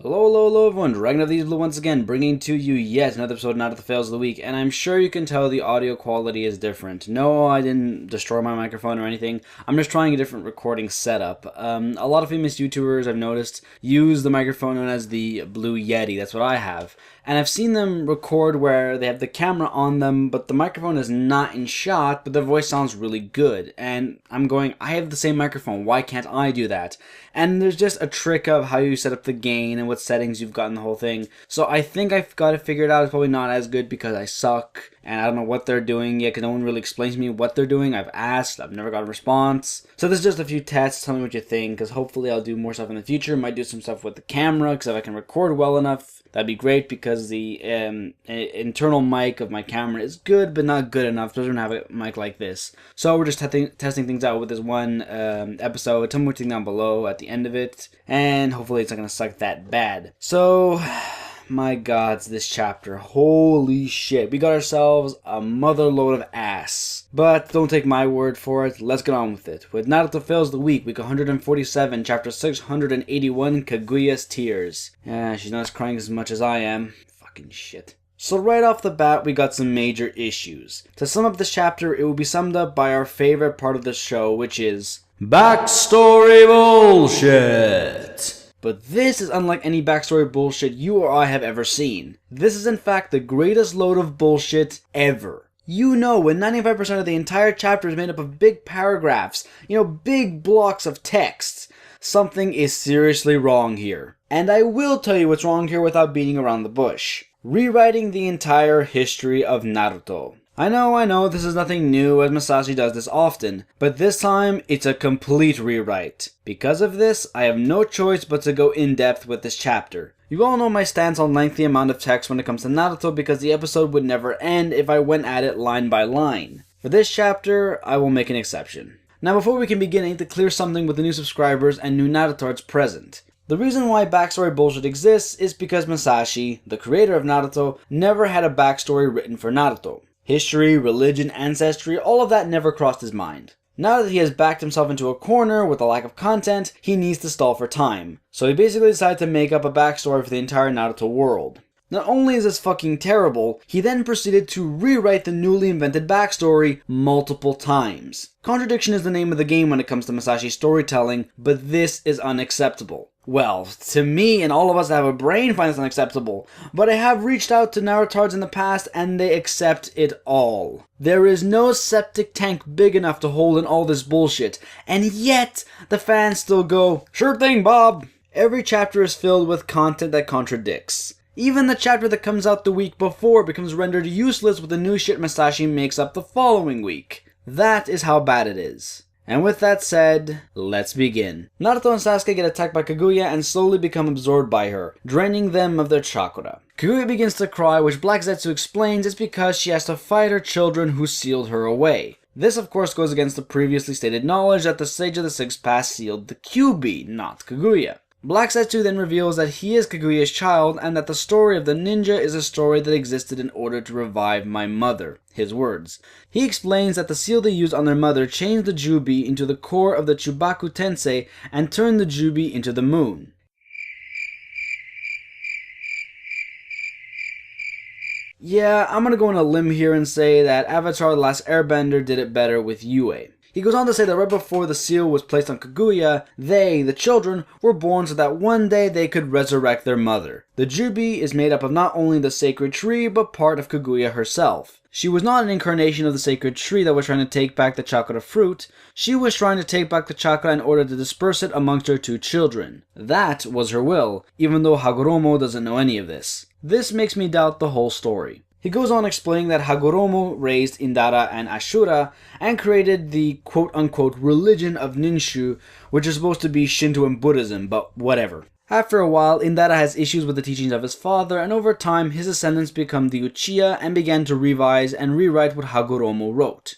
Hello everyone, Dragon of the Blue once again, bringing to you yet another episode of Naruto Fails of the Week, and I'm sure you can tell the audio quality is different. No, I didn't destroy my microphone or anything, I'm just trying a different recording setup. A lot of famous YouTubers, I've noticed, use the microphone known as the Blue Yeti, that's what I have. And I've seen them record where they have the camera on them, but the microphone is not in shot, but their voice sounds really good. And I'm going, I have the same microphone, why can't I do that? And there's just a trick of how you set up the gain and what settings you've got in the whole thing. So I think I've got it figured out. It's probably not as good because I suck and I don't know what they're doing yet because no one really explains to me what they're doing. I've asked, I've never got a response. So this is just a few tests. Tell me what you think, because hopefully I'll do more stuff in the future. Might do some stuff with the camera, because if I can record well enough, that'd be great, because the internal mic of my camera is good, but not good enough. It doesn't have a mic like this. So we're just testing things out with this one episode. Tell me what you think down below at the end of it, and hopefully it's not going to suck that bad. So, my gods, this chapter. Holy shit. We got ourselves a mother load of ass. But don't take my word for it. Let's get on with it. With Naruto Fails the Week, week 147, chapter 681, Kaguya's Tears. She's not crying as much as I am. Fucking shit. So right off the bat, we got some major issues. To sum up this chapter, it will be summed up by our favorite part of the show, which is backstory bullshit. But this is unlike any backstory bullshit you or I have ever seen. This is in fact the greatest load of bullshit ever. You know, when 95% of the entire chapter is made up of big paragraphs, big blocks of text, something is seriously wrong here. And I will tell you what's wrong here without beating around the bush. Rewriting the entire history of Naruto. I know, this is nothing new, as Masashi does this often, but this time, it's a complete rewrite. Because of this, I have no choice but to go in-depth with this chapter. You all know my stance on lengthy amount of text when it comes to Naruto, because the episode would never end if I went at it line by line. For this chapter, I will make an exception. Now before we can begin, I need to clear something with the new subscribers and new Narutards present. The reason why backstory bullshit exists is because Masashi, the creator of Naruto, never had a backstory written for Naruto. History, religion, ancestry, all of that never crossed his mind. Now that he has backed himself into a corner with a lack of content, he needs to stall for time. So he basically decided to make up a backstory for the entire Naruto world. Not only is this fucking terrible, he then proceeded to rewrite the newly invented backstory multiple times. Contradiction is the name of the game when it comes to Masashi storytelling, but this is unacceptable. Well, to me and all of us that have a brain find this unacceptable, but I have reached out to Narutards in the past and they accept it all. There is no septic tank big enough to hold in all this bullshit, and yet the fans still go, "Sure thing, Bob." Every chapter is filled with content that contradicts. Even the chapter that comes out the week before becomes rendered useless with the new shit Masashi makes up the following week. That is how bad it is. And with that said, let's begin. Naruto and Sasuke get attacked by Kaguya and slowly become absorbed by her, draining them of their chakra. Kaguya begins to cry, which Black Zetsu explains is because she has to fight her children who sealed her away. This of course goes against the previously stated knowledge that the Sage of the Sixth Path sealed the Kyuubi, not Kaguya. Black Zetsu then reveals that he is Kaguya's child and that the story of the ninja is a story that existed in order to revive my mother. His words. He explains that the seal they used on their mother changed the Jubi into the core of the Chubaku Tensei and turned the Jubi into the moon. Yeah, I'm gonna go on a limb here and say that Avatar: The Last Airbender did it better with Yue. He goes on to say that right before the seal was placed on Kaguya, they, the children, were born so that one day they could resurrect their mother. The Jubi is made up of not only the sacred tree, but part of Kaguya herself. She was not an incarnation of the sacred tree that was trying to take back the chakra fruit. She was trying to take back the chakra in order to disperse it amongst her two children. That was her will, even though Hagoromo doesn't know any of this. This makes me doubt the whole story. He goes on explaining that Hagoromo raised Indara and Ashura and created the quote-unquote religion of Ninshu, which is supposed to be Shinto and Buddhism, but whatever. After a while, Indara has issues with the teachings of his father, and over time his descendants become the Uchiha and began to revise and rewrite what Hagoromo wrote.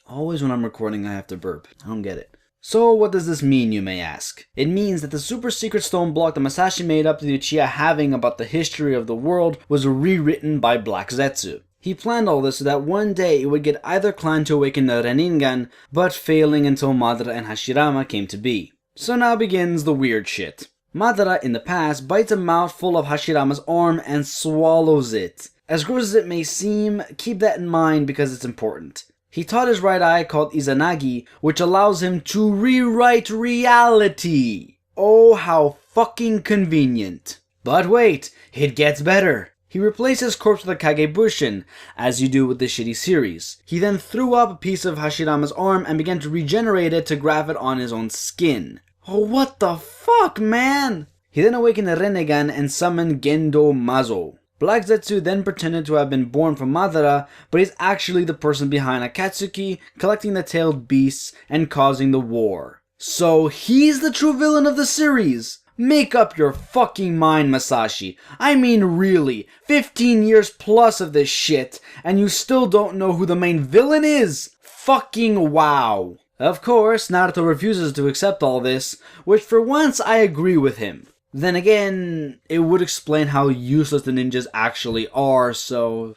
Always when I'm recording I have to burp. I don't get it. So what does this mean, you may ask? It means that the super secret stone block that Masashi made up to the Uchiha having about the history of the world was rewritten by Black Zetsu. He planned all this so that one day it would get either clan to awaken the Rinnegan, but failing until Madara and Hashirama came to be. So now begins the weird shit. Madara, in the past, bites a mouthful of Hashirama's arm and swallows it. As gross as it may seem, keep that in mind because it's important. He taught his right eye called Izanagi, which allows him to rewrite reality. Oh, how fucking convenient. But wait, it gets better. He replaced his corpse with a Kagebushin, as you do with the shitty series. He then threw up a piece of Hashirama's arm and began to regenerate it to graft it on his own skin. Oh, what the fuck, man? He then awakened the Rinnegan and summoned Gendo Mazo. Black Zetsu then pretended to have been born from Madara, but he's actually the person behind Akatsuki, collecting the tailed beasts and causing the war. So he's the true villain of the series! Make up your fucking mind, Masashi. I mean really, 15 years plus of this shit, and you still don't know who the main villain is? Fucking wow. Of course, Naruto refuses to accept all this, which for once I agree with him. Then again, it would explain how useless the ninjas actually are, so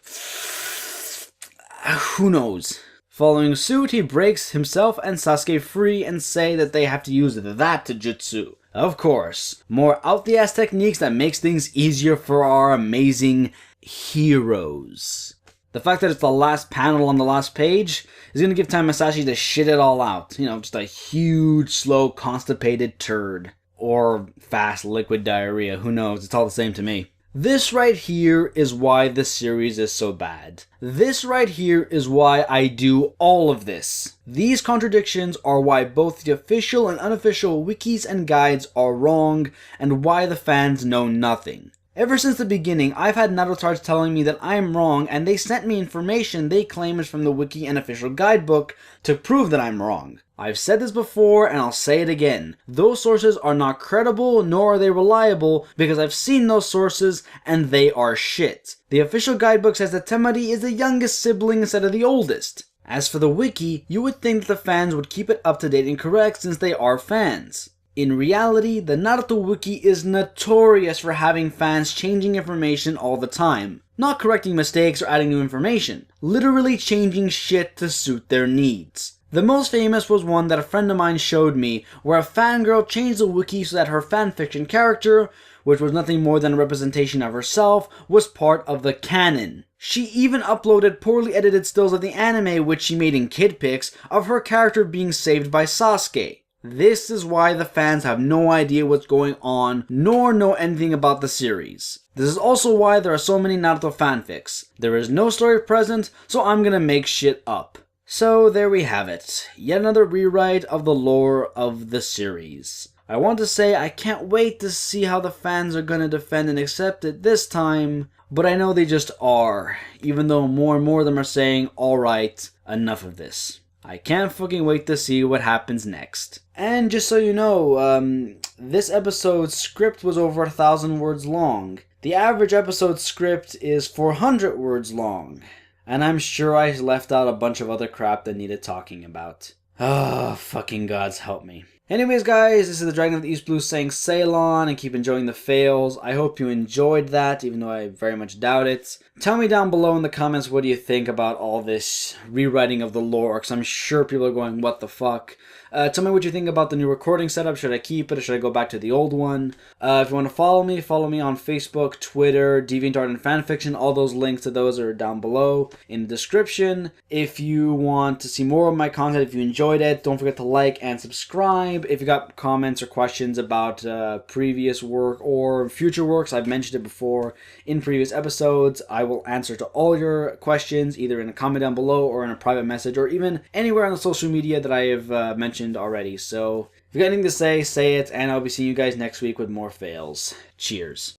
who knows? Following suit, he breaks himself and Sasuke free and say that they have to use that jutsu. Of course, more out-the-ass techniques that makes things easier for our amazing heroes. The fact that it's the last panel on the last page is going to give time Masashi to shit it all out. You know, just a huge, slow, constipated turd. Or fast liquid diarrhea, who knows, it's all the same to me. This right here is why this series is so bad. This right here is why I do all of this. These contradictions are why both the official and unofficial wikis and guides are wrong, and why the fans know nothing. Ever since the beginning, I've had Narutards telling me that I'm wrong, and they sent me information they claim is from the wiki and official guidebook to prove that I'm wrong. I've said this before, and I'll say it again. Those sources are not credible, nor are they reliable, because I've seen those sources, and they are shit. The official guidebook says that Temari is the youngest sibling instead of the oldest. As for the wiki, you would think that the fans would keep it up to date and correct since they are fans. In reality, the Naruto wiki is notorious for having fans changing information all the time. Not correcting mistakes or adding new information. Literally changing shit to suit their needs. The most famous was one that a friend of mine showed me, where a fangirl changed the wiki so that her fanfiction character, which was nothing more than a representation of herself, was part of the canon. She even uploaded poorly edited stills of the anime, which she made in kid pics, of her character being saved by Sasuke. This is why the fans have no idea what's going on, nor know anything about the series. This is also why there are so many Naruto fanfics. There is no story present, so I'm gonna make shit up. So there we have it. Yet another rewrite of the lore of the series. I want to say I can't wait to see how the fans are gonna defend and accept it this time, but I know they just are, even though more and more of them are saying, alright, enough of this. I can't fucking wait to see what happens next. And just so you know, this episode's script was over 1,000 words long. The average episode script is 400 words long. And I'm sure I left out a bunch of other crap that needed talking about. Oh, fucking gods help me. Anyways, guys, this is the Dragon of the East Blue saying Ceylon and keep enjoying the fails. I hope you enjoyed that, even though I very much doubt it. Tell me down below in the comments what do you think about all this rewriting of the lore, because I'm sure people are going, what the fuck? Tell me what you think about the new recording setup. Should I keep it or should I go back to the old one? If you want to follow me on Facebook, Twitter, DeviantArt, and Fanfiction. All those links to those are down below in the description. If you want to see more of my content, if you enjoyed it, don't forget to like and subscribe. If you got comments or questions about previous work or future works, I've mentioned it before in previous episodes. I will answer to all your questions, either in a comment down below or in a private message or even anywhere on the social media that I have mentioned already. So if you got anything to say it, and I'll be seeing you guys next week with more fails. Cheers.